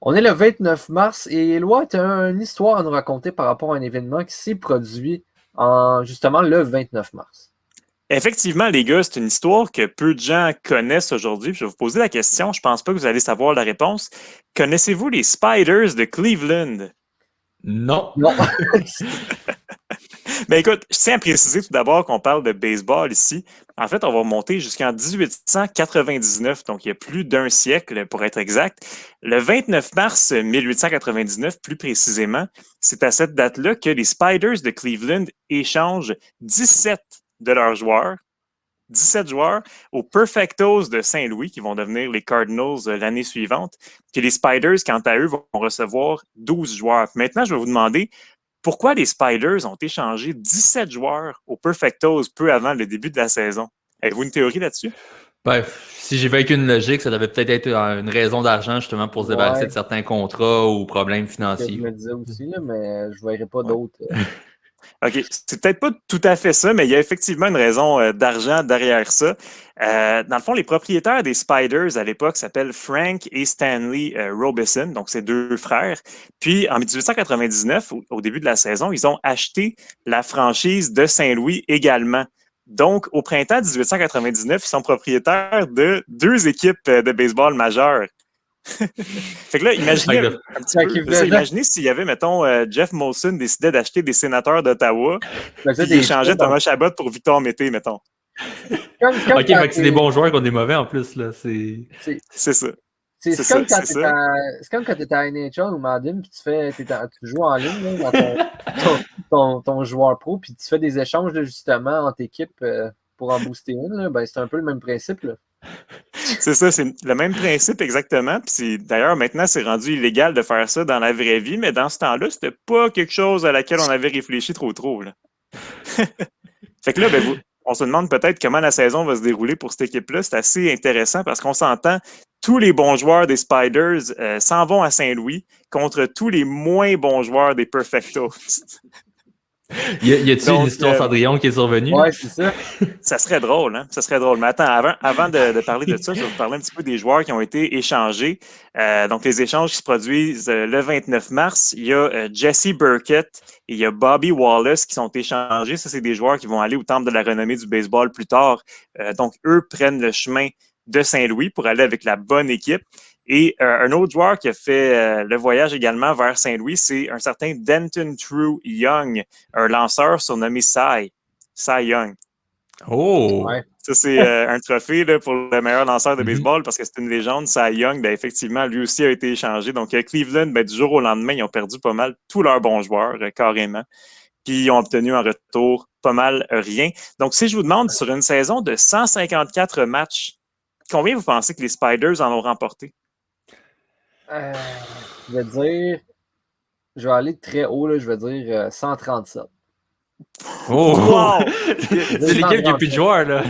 On est le 29 mars et Éloi, tu as une histoire à nous raconter par rapport à un événement qui s'est produit justement le 29 mars. Effectivement, les gars, c'est une histoire que peu de gens connaissent aujourd'hui. Je vais vous poser la question. Je pense pas que vous allez savoir la réponse. Connaissez-vous les Spiders de Cleveland? Non. Non. Ben écoute, je tiens à préciser tout d'abord qu'on parle de baseball ici. En fait, on va remonter jusqu'en 1899, donc il y a plus d'un siècle pour être exact. Le 29 mars 1899, plus précisément, c'est à cette date-là que les Spiders de Cleveland échangent 17 de leurs joueurs 17 joueurs aux Perfectos de Saint-Louis qui vont devenir les Cardinals l'année suivante. Puis les Spiders, quant à eux, vont recevoir 12 joueurs. Maintenant, je vais vous demander pourquoi les Spiders ont échangé 17 joueurs aux Perfectos peu avant le début de la saison. Avez-vous une théorie là-dessus? Ben, si j'ai vécu une logique, ça devait peut-être être une raison d'argent justement pour se débarrasser de certains contrats ou problèmes Que financiers. je me disais aussi, là, mais je ne verrais pas d'autres. OK, c'est peut-être pas tout à fait ça, mais il y a effectivement une raison d'argent derrière ça. Dans le fond, les propriétaires des Spiders à l'époque s'appellent Frank et Stanley Robison, donc c'est deux frères. Puis en 1899, au début de la saison, ils ont acheté la franchise de Saint-Louis également. Donc, au printemps 1899, ils sont propriétaires de deux équipes de baseball majeures. Fait que là, imaginez un petit peu, imaginez s'il y avait, mettons, Jeff Molson décidait d'acheter des sénateurs d'Ottawa, puis il échangeait Thomas Chabot pour Victor Mété, mettons. OK, fait que c'est des bons joueurs contre des mauvais en plus, là. C'est ça. C'est comme quand tu étais à NHL ou Madden, puis tu joues en ligne là, dans ton joueur pro, puis tu fais des échanges justement entre équipes pour en booster une. Ben, c'est un peu le même principe. Là. C'est ça, c'est le même principe exactement. Puis d'ailleurs, maintenant, c'est rendu illégal de faire ça dans la vraie vie, mais dans ce temps-là, c'était pas quelque chose à laquelle on avait réfléchi trop. Là. Fait que là, on se demande peut-être comment la saison va se dérouler pour cette équipe-là. C'est assez intéressant parce qu'on s'entend, tous les bons joueurs des Spiders s'en vont à Saint-Louis contre tous les moins bons joueurs des Perfectos. Y a-t-il une histoire Cendrillon qui est survenue? Ouais, c'est ça. Ça serait drôle, hein? Ça serait drôle. Mais attends, avant de parler de ça, je vais vous parler un petit peu des joueurs qui ont été échangés. Donc, les échanges qui se produisent le 29 mars, il y a Jesse Burkett et il y a Bobby Wallace qui sont échangés. Ça, c'est des joueurs qui vont aller au Temple de la renommée du baseball plus tard. Donc, eux prennent le chemin de Saint-Louis pour aller avec la bonne équipe. Et un autre joueur qui a fait le voyage également vers Saint-Louis, c'est un certain Denton True Young, un lanceur surnommé Cy Young. Oh! Ouais. Ça, c'est un trophée là, pour le meilleur lanceur de baseball parce que c'est une légende. Cy Young, ben, effectivement, lui aussi a été échangé. Donc, Cleveland, ben, du jour au lendemain, ils ont perdu pas mal tous leurs bons joueurs, carrément. Puis, ils ont obtenu en retour pas mal rien. Donc, si je vous demande, sur une saison de 154 matchs, combien vous pensez que les Spiders en ont remporté? Je vais aller très haut, là, je vais dire 137. Oh! Wow! C'est l'équipe qui a plus de joueurs, là.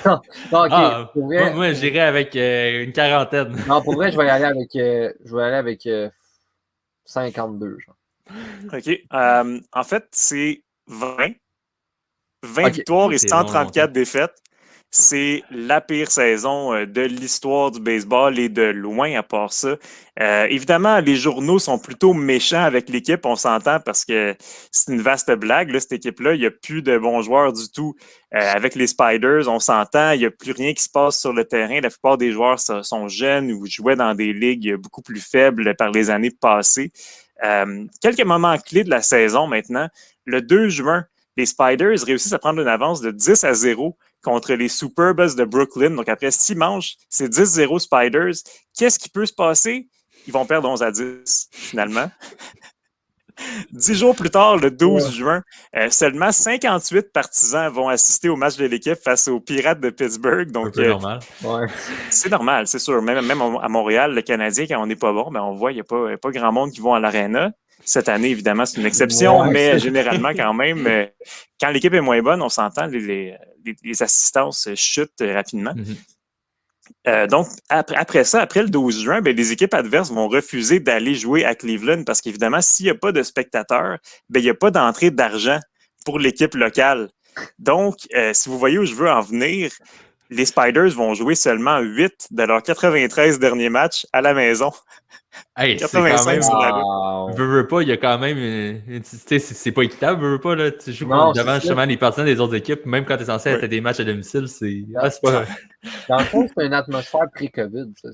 Non, OK. Pour vrai, moi, j'irais avec une quarantaine. Non, pour vrai, je vais aller avec 52. Genre. OK. En fait, c'est 20. 20 victoires et 134 défaites. C'est la pire saison de l'histoire du baseball et de loin à part ça. Évidemment, les journaux sont plutôt méchants avec l'équipe, on s'entend parce que c'est une vaste blague. Là, cette équipe-là, il n'y a plus de bons joueurs du tout. Avec les Spiders, on s'entend, il n'y a plus rien qui se passe sur le terrain. La plupart des joueurs sont jeunes ou jouaient dans des ligues beaucoup plus faibles par les années passées. Quelques moments clés de la saison maintenant. Le 2 juin, les Spiders réussissent à prendre une avance de 10-0 contre les Superbas de Brooklyn. Donc, après 6 manches, c'est 10-0 Spiders. Qu'est-ce qui peut se passer? Ils vont perdre 11-10, finalement. 10 jours plus tard, le 12 juin, seulement 58 partisans vont assister au match de l'équipe face aux Pirates de Pittsburgh. Donc, c'est normal. C'est normal, c'est sûr. Même à Montréal, le Canadien, quand on n'est pas bon, ben on voit qu'il n'y a pas grand monde qui vont à l'aréna. Cette année, évidemment, c'est une exception, mais généralement, quand même, quand l'équipe est moins bonne, on s'entend, les assistances chutent rapidement. Donc, après ça, après le 12 juin, ben, les équipes adverses vont refuser d'aller jouer à Cleveland parce qu'évidemment, s'il n'y a pas de spectateurs, ben, il n'y a pas d'entrée d'argent pour l'équipe locale. Donc, si vous voyez où je veux en venir, les Spiders vont jouer seulement 8 de leurs 93 derniers matchs à la maison. Hey, c'est 85 quand même... sur la route. Veux pas, il y a quand même... Tu sais, c'est pas équitable, veux pas, là. Tu joues devant justement les partisans des autres équipes, même quand t'es censé être à des matchs à domicile, c'est pas... Dans le fond, c'est une atmosphère pré-COVID, ça.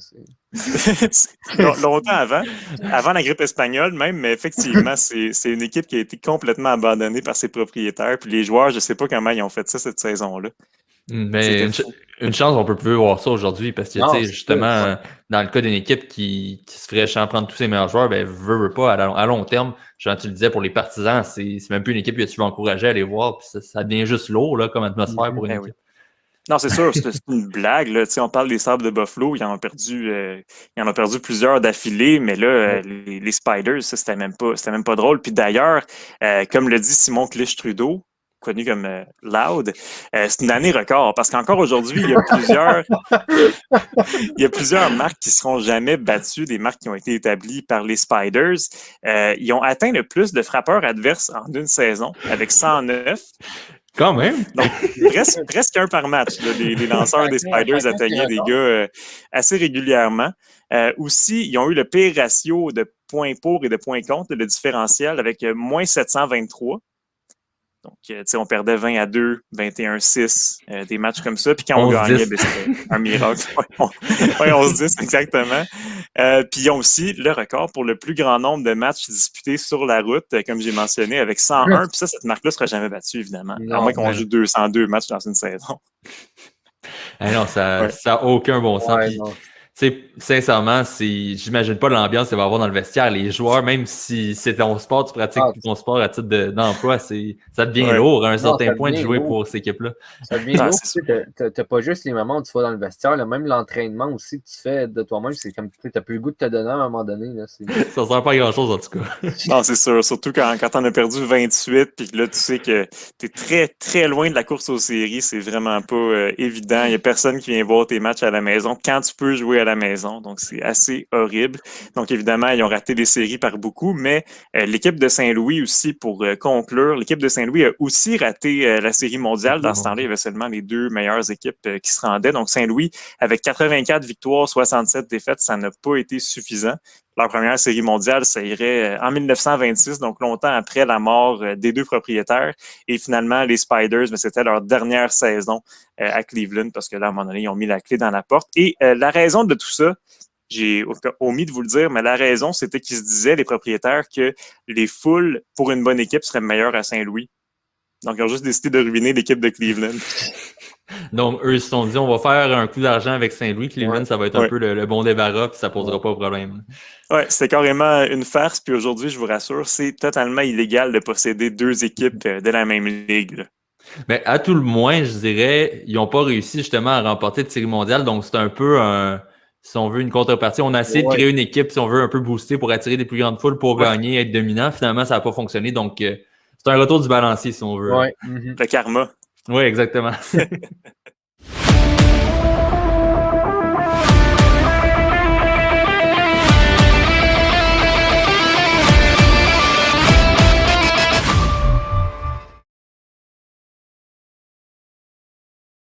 Longtemps avant la grippe espagnole même, mais effectivement, c'est une équipe qui a été complètement abandonnée par ses propriétaires. Puis les joueurs, je sais pas comment ils ont fait ça cette saison-là. Mais une chance, on peut plus voir ça aujourd'hui parce que, tu sais, justement, dans le cas d'une équipe qui se ferait prendre tous ses meilleurs joueurs, ben, veut pas, à long terme, genre tu le disais, pour les partisans, c'est même plus une équipe que tu vas encourager à aller voir, puis ça devient juste lourd, là, comme atmosphère pour une équipe. Oui. Non, c'est sûr, c'est une blague, là. Tu sais, on parle des Sabres de Buffalo, ils en ont perdu plusieurs d'affilée, mais là, les Spiders, ça, c'était même pas drôle. Puis d'ailleurs, comme le dit Simon Clich-Trudeau, connu comme Loud, c'est une année record parce qu'encore aujourd'hui, il y a plusieurs marques qui ne seront jamais battues, des marques qui ont été établies par les Spiders. Ils ont atteint le plus de frappeurs adverses en une saison avec 109. Quand même! Donc, presque un par match. Là, les lanceurs des Spiders atteignaient des gars assez régulièrement. Aussi, ils ont eu le pire ratio de points pour et de points contre, le différentiel, avec moins 723. Donc, on perdait 20-2, 21-6, des matchs comme ça. Puis quand on gagnait, c'était un miracle. 11-10, exactement. Puis ils ont aussi le record pour le plus grand nombre de matchs disputés sur la route, comme j'ai mentionné, avec 101. Puis ça, cette marque-là ne sera jamais battue, évidemment. À moins qu'on joue 202 matchs dans une saison. Non, ça n'a aucun bon sens. Puis, sincèrement, j'imagine pas l'ambiance qu'il va y avoir dans le vestiaire. Les joueurs, même si c'est ton sport, tu pratiques ton sport à titre d'emploi, ça devient lourd à un certain point de jouer pour cette équipe-là. Ça devient lourd. Tu n'as pas juste les moments où tu vas dans le vestiaire, là, même l'entraînement aussi que tu fais de toi-même, c'est comme tu n'as plus le goût de te donner à un moment donné. Là, ça ne sert pas à grand-chose en tout cas. Non, c'est sûr. Surtout quand tu en as perdu 28 puis que là, tu sais que tu es très, très loin de la course aux séries, c'est vraiment pas évident. Il n'y a personne qui vient voir tes matchs à la maison quand tu peux jouer à la maison. Donc, c'est assez horrible. Donc, évidemment, ils ont raté des séries par beaucoup, mais l'équipe de Saint-Louis aussi, pour conclure, l'équipe de Saint-Louis a aussi raté la série mondiale. Dans ce temps-là, il y avait seulement les deux meilleures équipes qui se rendaient. Donc, Saint-Louis, avec 84 victoires, 67 défaites, ça n'a pas été suffisant. Leur première série mondiale, ça irait en 1926, donc longtemps après la mort des deux propriétaires. Et finalement, les Spiders, mais c'était leur dernière saison à Cleveland parce que là, à un moment donné, ils ont mis la clé dans la porte. Et la raison de tout ça, j'ai omis de vous le dire, mais la raison, c'était qu'ils se disaient, les propriétaires, que les foules pour une bonne équipe seraient meilleures à Saint-Louis. Donc, ils ont juste décidé de ruiner l'équipe de Cleveland. Donc, eux, ils se sont dit, on va faire un coup d'argent avec Saint-Louis. Cleveland, ça va être un peu le bon débarras, puis ça ne posera pas de problème. Oui, c'était carrément une farce. Puis aujourd'hui, je vous rassure, c'est totalement illégal de posséder deux équipes de la même ligue. Là. Mais à tout le moins, je dirais, ils n'ont pas réussi justement à remporter de série mondiale. Donc, c'est un peu, si on veut, une contrepartie. On a essayé de créer une équipe, si on veut, un peu booster pour attirer des plus grandes foules pour gagner, être dominant. Finalement, ça n'a pas fonctionné. Donc, c'est un retour du balancier, si on veut. Ouais. Le karma. Oui, exactement.